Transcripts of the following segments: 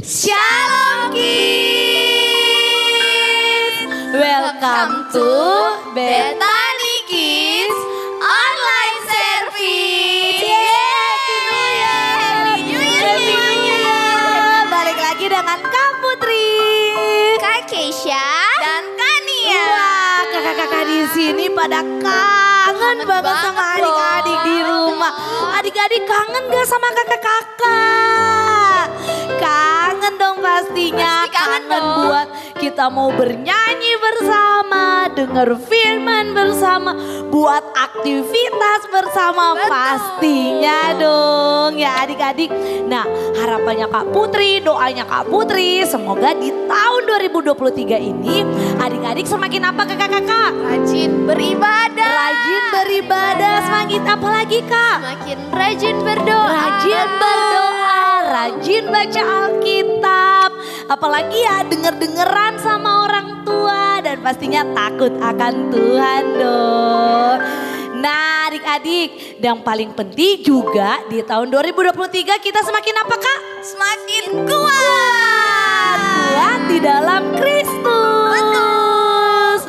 Shalom Kids, welcome to Bethany Kids Online Service. Happy New Year semuanya. Balik lagi dengan Kak Putri, Kak Keisha, dan Kak Nia. Wah, kakak-kakak di sini pada kangen banget sama adik-adik di rumah. Adik-adik kangen gak sama kakak-kakak? Kangen dong pastinya. Pasti kangen dong. Buat kita mau bernyanyi bersama, dengar firman bersama, buat aktivitas bersama. Betul. Pastinya dong ya adik-adik. Nah, harapannya Kak Putri, doanya Kak Putri, semoga di tahun 2023 ini adik-adik semakin apa kakak-kakak? rajin beribadah. Rajin beribadah, semakin apa lagi Kak? Makin rajin berdoa. Rajin berdoa, rajin baca Alkitab. Apalagi ya denger-dengeran sama orang tua dan pastinya takut akan Tuhan dong. Nah adik-adik, yang paling penting juga di tahun 2023 kita semakin apa Kak? Semakin kuat. Kuat di dalam Kristus.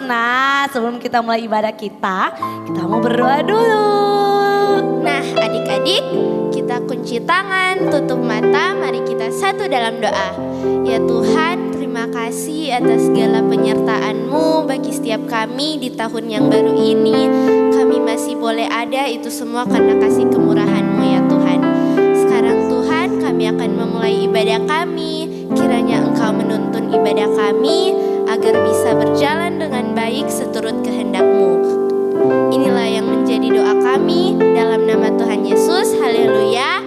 Nah sebelum kita mulai ibadah kita mau berdoa dulu. Nah adik-adik, kita kunci tangan, tutup mata, mari kita satu dalam doa. Ya Tuhan, terima kasih atas segala penyertaan-Mu bagi setiap kami di tahun yang baru ini. Kami masih boleh ada, itu semua karena kasih kemurahan-Mu ya Tuhan. Sekarang Tuhan, kami akan memulai ibadah kami. Kiranya Engkau menuntun ibadah kami agar bisa berjalan dengan baik seturut kehendak-Mu. Inilah yang menjadi doa kami dalam nama Tuhan Yesus. Haleluya.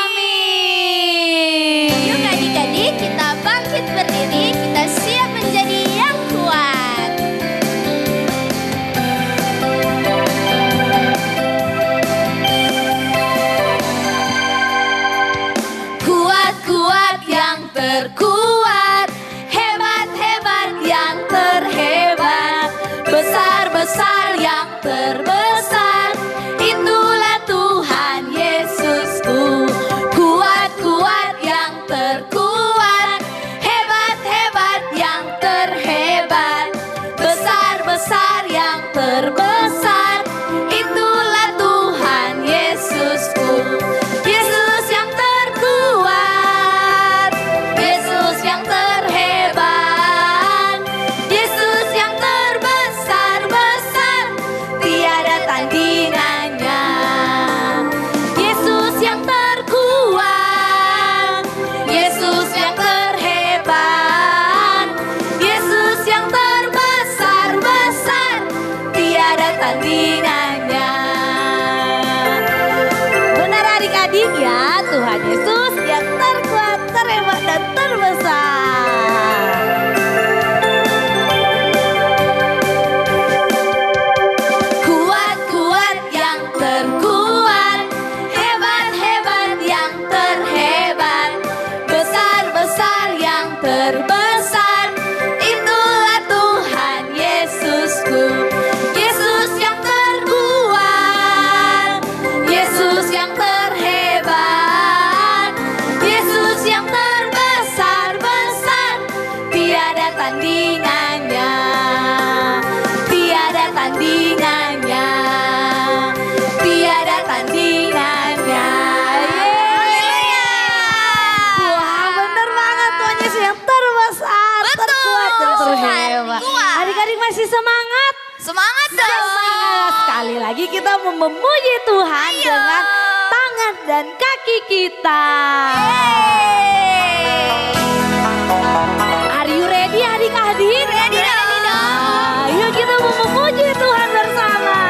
Amin. Yuk adik-adik, kita bangkit berdiri. Kita siap menjadi yang kuat. Kuat-kuat yang terkuat, hebat-hebat yang terhebat, besar-besar yang terbesar, itulah Tuhan Yesusku. Kuat-kuat yang terkuat, hebat-hebat yang terhebat, besar-besar yang terbesar, itulah Tuhan Yesusku. Yesus yang terkuat, Yesus yang terhebat, Yesus yang terbesar-besar, tiada tandingannya. Yesus yang terkuat, Yesus yang terhebat, Yesus yang terbesar-besar, tiada tandingannya. Benar adik-adik ya, Tuhan Yesus yang terkuat, terhebat dan terbesar. Kuat-kuat yang terkuat, hebat-hebat yang terhebat, besar-besar yang terbesar, itulah Tuhan Yesusku. Yesus yang terkuat, Yesus yang terhebat, Yesus yang terbesar-besar, tiada tandingannya, tiada tandingannya, tiada tandingannya. Wah bener banget, Tuhan Yesus yang terbesar, Betul, terkuat dan terhebat. kuat. Adik-adik masih semangat? Semangat dong. Semangat. Sekali lagi kita memuji Tuhan dengan tangan dan kaki kita. Are you ready adik-adik? Ready dong. Ayo kita memuji Tuhan bersama.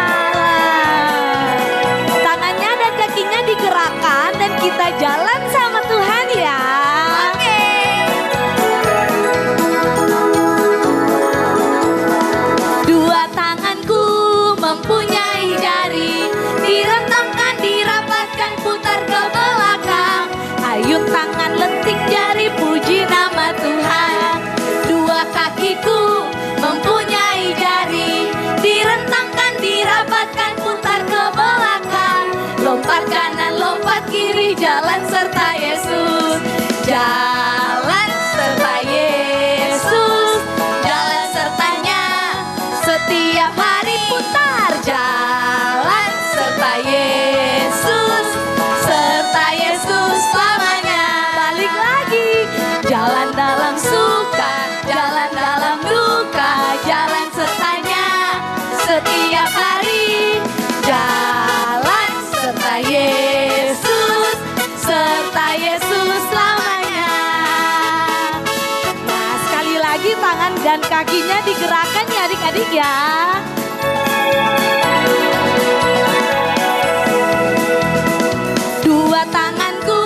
Tangannya dan kakinya digerakkan dan kita jalan sama Tuhan ya. Oke. Dua tanganku mempunyai jari, direntangkan, dirapatkan, putar ke belakang. Ayun tangan lentik jari, puji nama Tuhan. Dua kakiku mempunyai jari, direntangkan, dirapatkan, putar ke belakang. Lompat kanan, lompat kiri, jalan serta Yesus. Jalan dan kakinya digerakkan ya adik-adik ya. Dua tanganku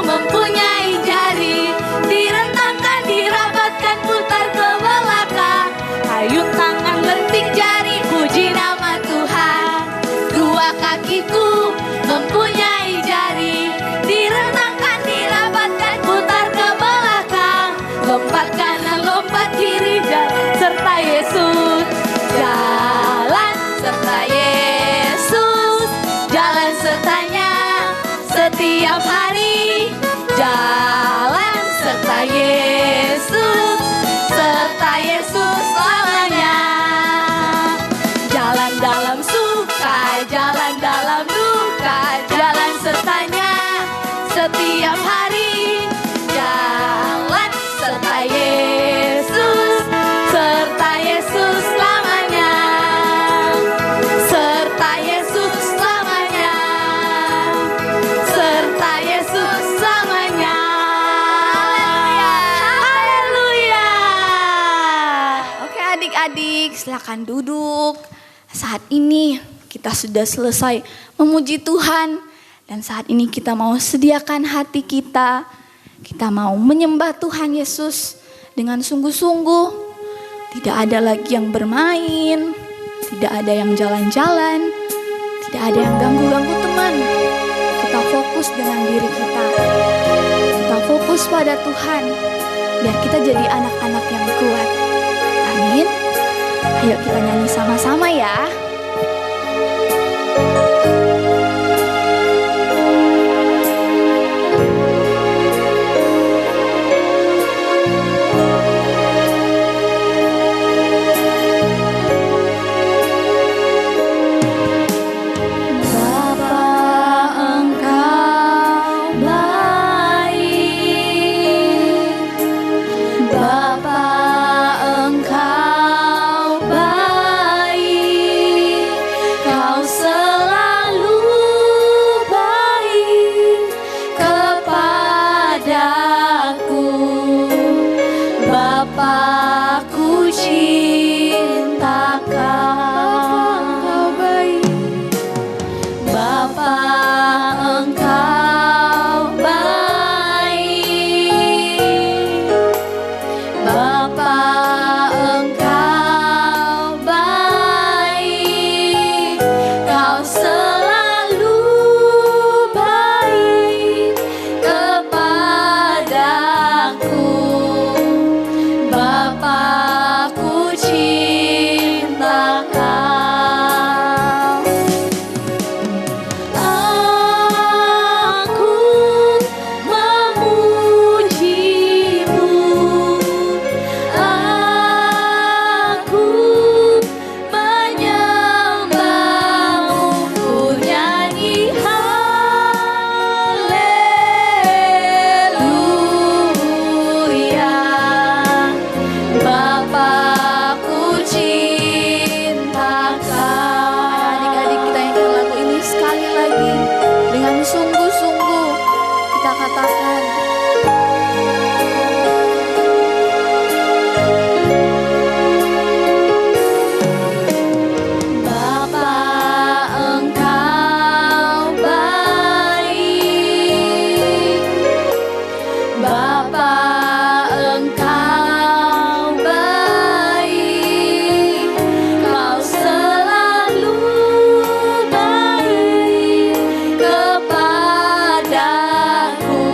mempunyai jari, direntangkan, dirapatkan, putar ke belakang. Ayun tangan, lentik jari, puji nama Tuhan. Dua kakiku mempunyai jari, direntangkan, dirapatkan, putar ke belakang. Lompat kanan, lompat kiri, serta Yesus. Jalan serta Yesus, jalan sertanya setiap hari. Jalan serta Yesus, serta Yesus selamanya. Jalan dalam suka, jalan dalam duka, jalan sertanya setiap hari. Jalan serta Yesus, serta Yesus selamanya. Serta Yesus selamanya. Serta Yesus selamanya. Haleluya. Oke adik-adik, silakan duduk. Saat ini kita sudah selesai memuji Tuhan. Dan saat ini kita mau sediakan hati kita. Kita mau menyembah Tuhan Yesus dengan sungguh-sungguh. Tidak ada lagi yang bermain, tidak ada yang jalan-jalan, tidak ada yang ganggu-ganggu teman. Kita fokus dengan diri kita. Kita fokus pada Tuhan, biar kita jadi anak-anak yang kuat. Amin. Ayo kita nyanyi sama-sama ya. Kepadaku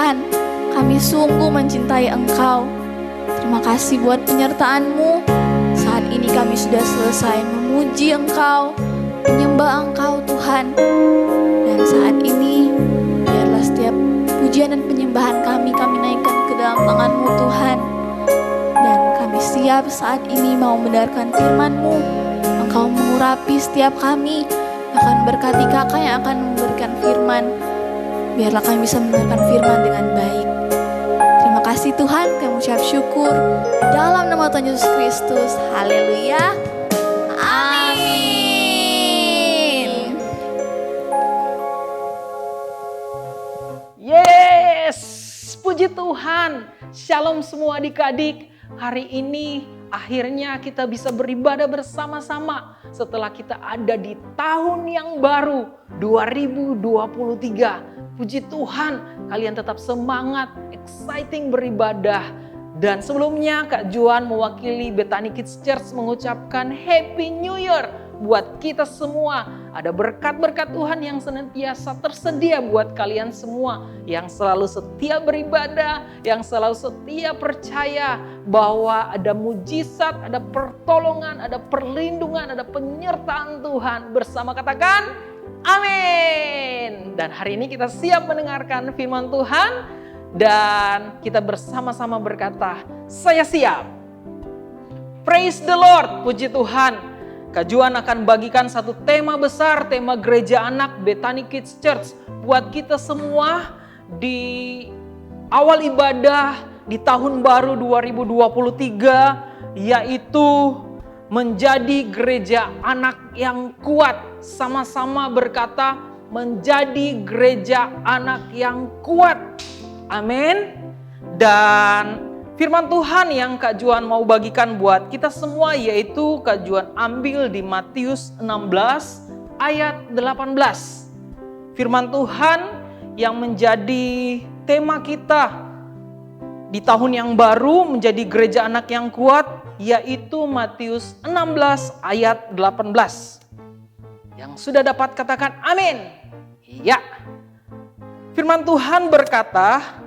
Tuhan, kami sungguh mencintai Engkau. Terima kasih buat penyertaan-Mu. Saat ini kami sudah selesai memuji Engkau, menyembah Engkau Tuhan. Dan saat ini biarlah setiap pujian dan penyembahan kami naikkan ke dalam tangan-Mu Tuhan. Dan kami siap saat ini mau mendengarkan firman-Mu. Engkau mengurapi setiap kami, akan berkati kakak yang akan memberikan firman. Biarlah kami bisa mendengarkan firman dengan baik. Terima kasih Tuhan, kami ucap syukur dalam nama Tuhan Yesus Kristus. Haleluya. Amin. Yes, puji Tuhan. Shalom semua adik-adik. Hari ini akhirnya kita bisa beribadah bersama-sama setelah kita ada di tahun yang baru 2023. Puji Tuhan, kalian tetap semangat, exciting beribadah. Dan sebelumnya Kak Juan mewakili Bethany Kids Church mengucapkan Happy New Year buat kita semua. Ada berkat-berkat Tuhan yang senantiasa tersedia buat kalian semua yang selalu setia beribadah, yang selalu setia percaya bahwa ada mujizat, ada pertolongan, ada perlindungan, ada penyertaan Tuhan bersama. Katakan amin. Dan hari ini kita siap mendengarkan firman Tuhan dan kita bersama-sama berkata, saya siap. Praise the Lord, puji Tuhan. Kak Juan akan bagikan satu tema besar, tema gereja anak Bethany Kids Church buat kita semua di awal ibadah di tahun baru 2023, yaitu menjadi gereja anak yang kuat. Sama-sama berkata, menjadi gereja anak yang kuat. Amin. Dan firman Tuhan yang Kak Juan mau bagikan buat kita semua yaitu Kak Juan ambil di Matius 16 ayat 18. Firman Tuhan yang menjadi tema kita di tahun yang baru menjadi gereja anak yang kuat yaitu Matius 16 ayat 18. Yang sudah dapat katakan amin. Ya. Firman Tuhan berkata,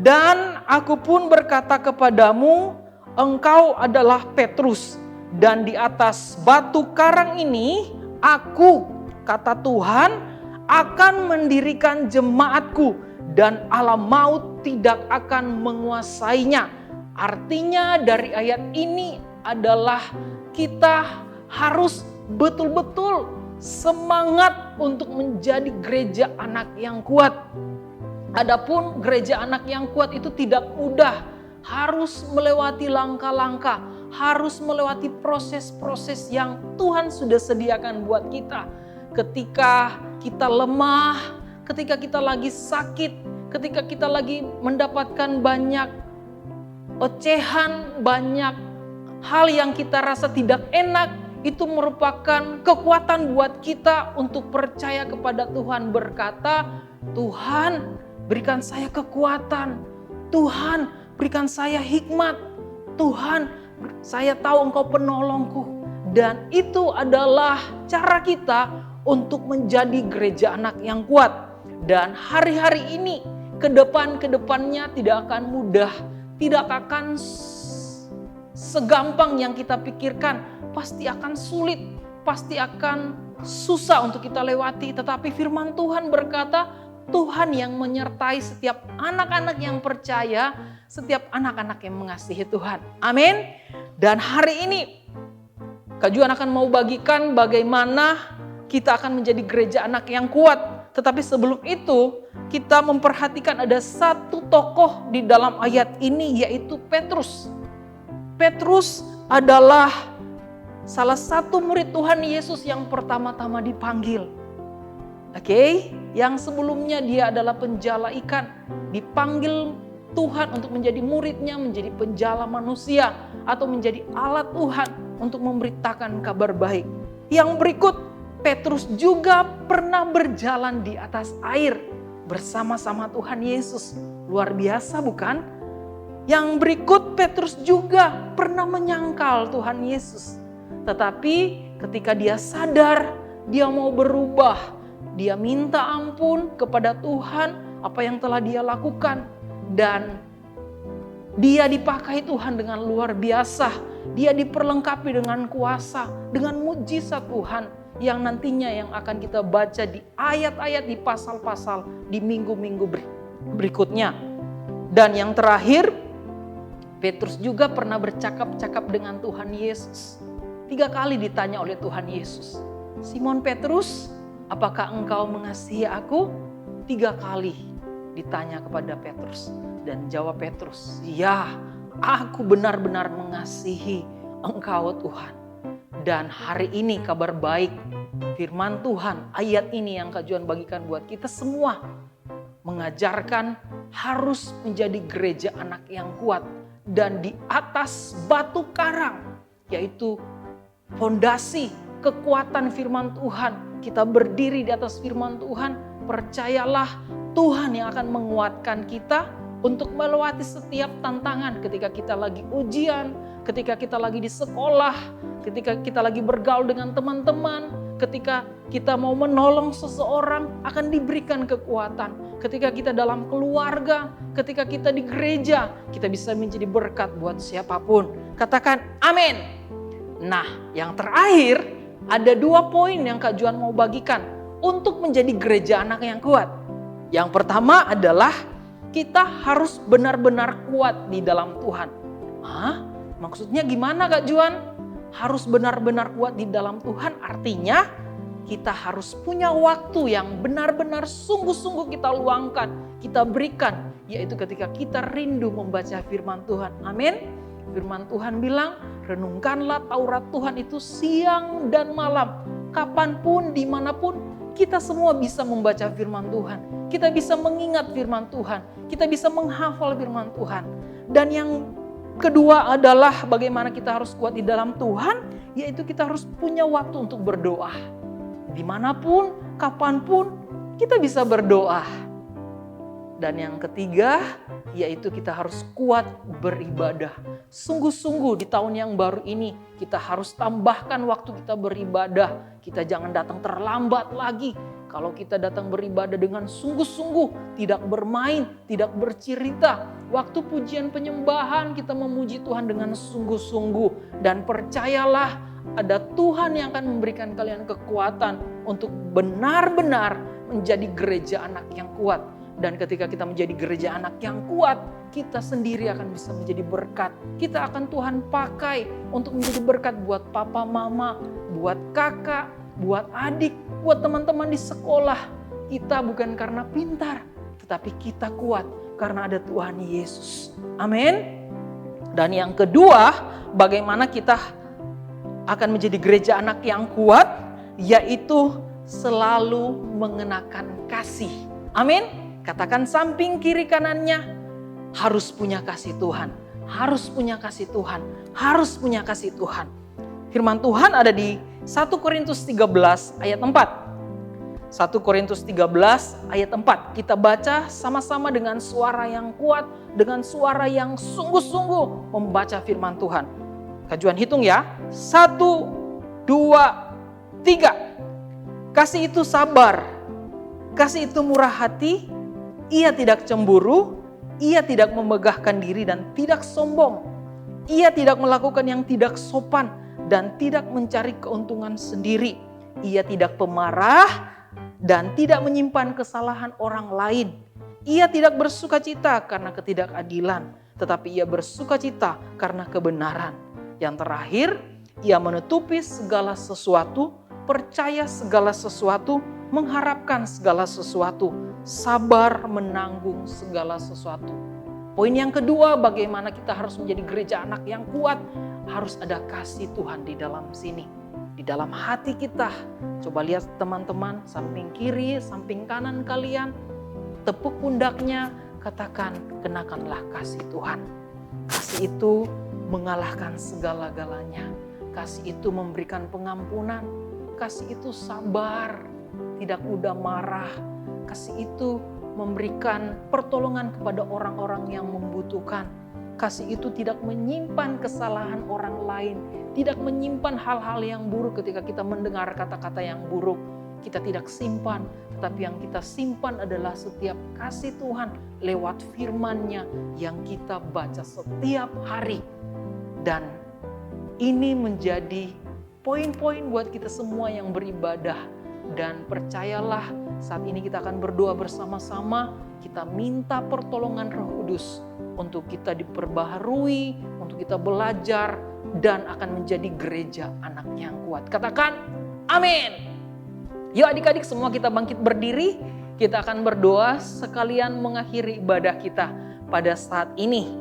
dan aku pun berkata kepadamu, engkau adalah Petrus, dan di atas batu karang ini aku, kata Tuhan, akan mendirikan jemaatku, dan alam maut tidak akan menguasainya. Artinya dari ayat ini adalah kita harus betul-betul semangat untuk menjadi gereja anak yang kuat. Adapun gereja anak yang kuat itu tidak mudah, harus melewati langkah-langkah, harus melewati proses-proses yang Tuhan sudah sediakan buat kita. Ketika kita lemah, ketika kita lagi sakit, ketika kita lagi mendapatkan banyak ocehan, banyak hal yang kita rasa tidak enak, itu merupakan kekuatan buat kita untuk percaya kepada Tuhan, berkata, Tuhan berikan saya kekuatan, Tuhan berikan saya hikmat, Tuhan saya tahu Engkau penolongku. Dan itu adalah cara kita untuk menjadi gereja anak yang kuat. Dan hari-hari ini kedepannya tidak akan mudah, tidak akan segampang yang kita pikirkan. Pasti akan sulit, pasti akan susah untuk kita lewati. Tetapi firman Tuhan berkata, Tuhan yang menyertai setiap anak-anak yang percaya, setiap anak-anak yang mengasihi Tuhan. Amin. Dan hari ini Kak Juan akan mau bagikan bagaimana kita akan menjadi gereja anak yang kuat. Tetapi sebelum itu kita memperhatikan ada satu tokoh di dalam ayat ini yaitu Petrus. Petrus adalah salah satu murid Tuhan Yesus yang pertama-tama dipanggil. Yang sebelumnya dia adalah penjala ikan, dipanggil Tuhan untuk menjadi muridnya, menjadi penjala manusia atau menjadi alat Tuhan untuk memberitakan kabar baik. Yang berikut, Petrus juga pernah berjalan di atas air bersama-sama Tuhan Yesus. Luar biasa bukan? Yang berikut, Petrus juga pernah menyangkal Tuhan Yesus. Tetapi ketika dia sadar, dia mau berubah. Dia minta ampun kepada Tuhan apa yang telah dia lakukan. Dan dia dipakai Tuhan dengan luar biasa. Dia diperlengkapi dengan kuasa, dengan mujizat Tuhan yang nantinya yang akan kita baca di ayat-ayat, di pasal-pasal, di minggu-minggu berikutnya. Dan yang terakhir, Petrus juga pernah bercakap-cakap dengan Tuhan Yesus. 3 kali ditanya oleh Tuhan Yesus, Simon Petrus, apakah engkau mengasihi aku? 3 kali ditanya kepada Petrus. Dan jawab Petrus, ya, aku benar-benar mengasihi engkau Tuhan. Dan hari ini kabar baik, firman Tuhan, ayat ini yang Kak Juan bagikan buat kita semua, mengajarkan harus menjadi gereja anak yang kuat. Dan di atas batu karang, yaitu fondasi kekuatan firman Tuhan. Kita berdiri di atas firman Tuhan, percayalah Tuhan yang akan menguatkan kita untuk melewati setiap tantangan ketika kita lagi ujian, ketika kita lagi di sekolah, ketika kita lagi bergaul dengan teman-teman, ketika kita mau menolong seseorang akan diberikan kekuatan. Ketika kita dalam keluarga, ketika kita di gereja, kita bisa menjadi berkat buat siapapun. Katakan amin. Nah, yang terakhir ada 2 poin yang Kak Juan mau bagikan untuk menjadi gereja anak yang kuat. Yang pertama adalah kita harus benar-benar kuat di dalam Tuhan. Maksudnya gimana Kak Juan? Harus benar-benar kuat di dalam Tuhan artinya kita harus punya waktu yang benar-benar sungguh-sungguh kita luangkan, kita berikan. Yaitu ketika kita rindu membaca firman Tuhan. Amin. Firman Tuhan bilang, renungkanlah Taurat Tuhan itu siang dan malam. Kapanpun, dimanapun, kita semua bisa membaca firman Tuhan. Kita bisa mengingat firman Tuhan. Kita bisa menghafal firman Tuhan. Dan yang kedua adalah bagaimana kita harus kuat di dalam Tuhan. Yaitu kita harus punya waktu untuk berdoa. Dimanapun, kapanpun, kita bisa berdoa. Dan yang ketiga, yaitu kita harus kuat beribadah. Sungguh-sungguh di tahun yang baru ini, kita harus tambahkan waktu kita beribadah. Kita jangan datang terlambat lagi. Kalau kita datang beribadah dengan sungguh-sungguh, tidak bermain, tidak bercerita. Waktu pujian penyembahan kita memuji Tuhan dengan sungguh-sungguh. Dan percayalah, ada Tuhan yang akan memberikan kalian kekuatan untuk benar-benar menjadi gereja anak yang kuat. Dan ketika kita menjadi gereja anak yang kuat, kita sendiri akan bisa menjadi berkat. Kita akan Tuhan pakai untuk menjadi berkat buat papa, mama, buat kakak, buat adik, buat teman-teman di sekolah. Kita bukan karena pintar, tetapi kita kuat karena ada Tuhan Yesus. Amin. Dan yang kedua, bagaimana kita akan menjadi gereja anak yang kuat, yaitu selalu mengenakan kasih. Amin. Katakan samping kiri kanannya, harus punya kasih Tuhan. Harus punya kasih Tuhan. Harus punya kasih Tuhan. Firman Tuhan ada di 1 Korintus 13 ayat 4. 1 Korintus 13 ayat 4. Kita baca sama-sama dengan suara yang kuat, dengan suara yang sungguh-sungguh membaca firman Tuhan. Kak Juan hitung ya. 1, 2, 3. Kasih itu sabar. Kasih itu murah hati. Ia tidak cemburu. Ia tidak memegahkan diri dan tidak sombong. Ia tidak melakukan yang tidak sopan dan tidak mencari keuntungan sendiri. Ia tidak pemarah dan tidak menyimpan kesalahan orang lain. Ia tidak bersukacita karena ketidakadilan, tetapi ia bersukacita karena kebenaran. Yang terakhir, ia menutupi segala sesuatu, percaya segala sesuatu, mengharapkan segala sesuatu, sabar menanggung segala sesuatu. Poin yang kedua, bagaimana kita harus menjadi gereja anak yang kuat, harus ada kasih Tuhan di dalam sini. Di dalam hati kita, coba lihat teman-teman, samping kiri, samping kanan kalian, tepuk pundaknya, katakan, kenakanlah kasih Tuhan. Kasih itu mengalahkan segala-galanya. Kasih itu memberikan pengampunan. Kasih itu sabar, tidak mudah marah. Kasih itu memberikan pertolongan kepada orang-orang yang membutuhkan. Kasih itu tidak menyimpan kesalahan orang lain, tidak menyimpan hal-hal yang buruk ketika kita mendengar kata-kata yang buruk. kita tidak simpan, tetapi yang kita simpan adalah setiap kasih Tuhan lewat firman-Nya yang kita baca setiap hari. Dan ini menjadi poin-poin buat kita semua yang beribadah. Dan percayalah, saat ini kita akan berdoa bersama-sama. Kita minta pertolongan Roh Kudus untuk kita diperbaharui, untuk kita belajar, dan akan menjadi gereja anak yang kuat. Katakan amin. Yuk adik-adik semua kita bangkit berdiri. Kita akan berdoa sekalian mengakhiri ibadah kita pada saat ini.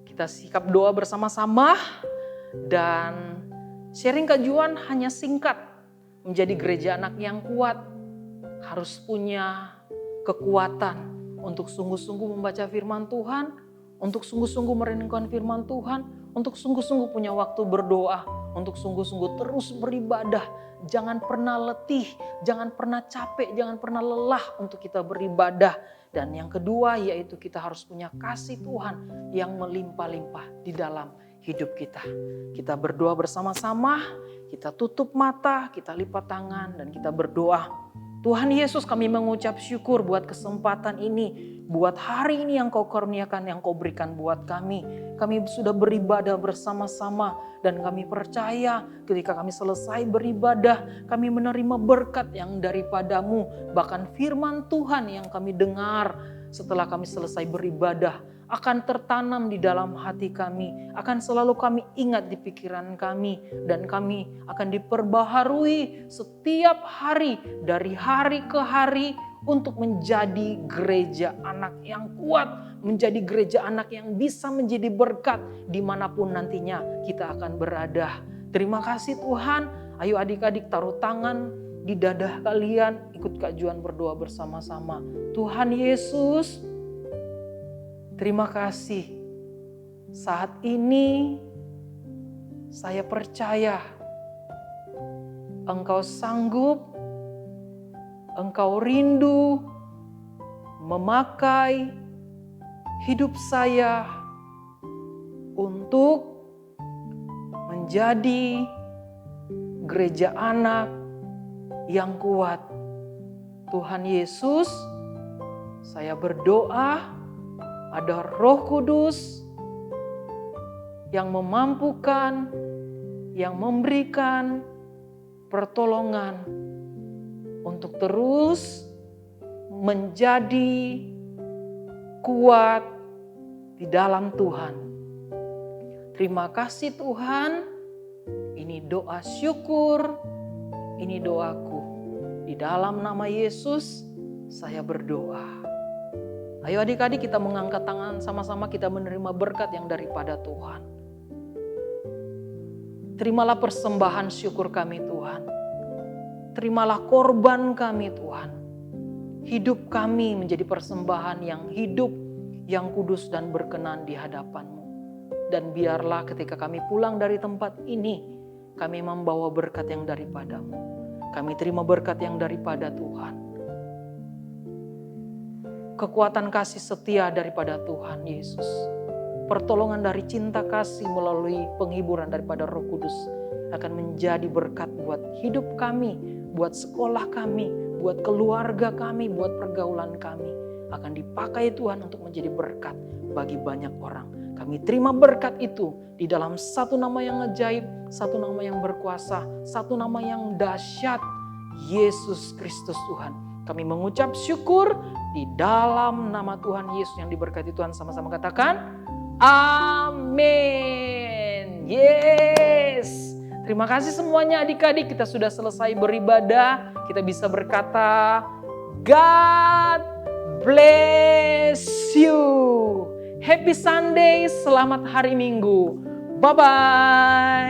Kita sikap doa bersama-sama. Dan sharing Kak Juan hanya singkat. Menjadi gereja anak yang kuat harus punya kekuatan untuk sungguh-sungguh membaca firman Tuhan, untuk sungguh-sungguh merenungkan firman Tuhan, untuk sungguh-sungguh punya waktu berdoa, untuk sungguh-sungguh terus beribadah. Jangan pernah letih, jangan pernah capek, jangan pernah lelah untuk kita beribadah. Dan yang kedua yaitu kita harus punya kasih Tuhan yang melimpah-limpah di dalam hidup kita. Kita berdoa bersama-sama, kita tutup mata, kita lipat tangan dan kita berdoa. Tuhan Yesus, kami mengucap syukur buat kesempatan ini, buat hari ini yang Kau karuniakan, yang Kau berikan buat kami. Kami sudah beribadah bersama-sama dan kami percaya ketika kami selesai beribadah, kami menerima berkat yang daripada-Mu. Bahkan firman Tuhan yang kami dengar setelah kami selesai beribadah akan tertanam di dalam hati kami, akan selalu kami ingat di pikiran kami, dan kami akan diperbaharui setiap hari dari hari ke hari untuk menjadi gereja anak yang kuat, menjadi gereja anak yang bisa menjadi berkat dimanapun nantinya kita akan berada. Terima kasih Tuhan. Ayo adik-adik taruh tangan di dada kalian, ikut Kak Juan berdoa bersama-sama. Tuhan Yesus, terima kasih. Saat ini saya percaya Engkau sanggup, Engkau rindu memakai hidup saya untuk menjadi gereja anak yang kuat. Tuhan Yesus, saya berdoa ada Roh Kudus yang memampukan, yang memberikan pertolongan untuk terus menjadi kuat di dalam Tuhan. Terima kasih Tuhan. Ini doa syukur, ini doaku. Di dalam nama Yesus saya berdoa. Ayo adik-adik kita mengangkat tangan sama-sama, kita menerima berkat yang daripada Tuhan. Terimalah persembahan syukur kami Tuhan. Terimalah korban kami Tuhan. Hidup kami menjadi persembahan yang hidup, yang kudus dan berkenan di hadapan-Mu. Dan biarlah ketika kami pulang dari tempat ini, kami membawa berkat yang daripada-Mu. Kami terima berkat yang daripada Tuhan. Kekuatan kasih setia daripada Tuhan Yesus. Pertolongan dari cinta kasih melalui penghiburan daripada Roh Kudus akan menjadi berkat buat hidup kami, buat sekolah kami, buat keluarga kami, buat pergaulan kami. Akan dipakai Tuhan untuk menjadi berkat bagi banyak orang. Kami terima berkat itu di dalam satu nama yang ajaib, satu nama yang berkuasa, satu nama yang dahsyat, Yesus Kristus Tuhan. Kami mengucap syukur di dalam nama Tuhan Yesus yang diberkati Tuhan. Sama-sama katakan, amin. Yes. Terima kasih semuanya adik-adik, kita sudah selesai beribadah. Kita bisa berkata, God bless you. Happy Sunday, selamat hari Minggu. Bye-bye.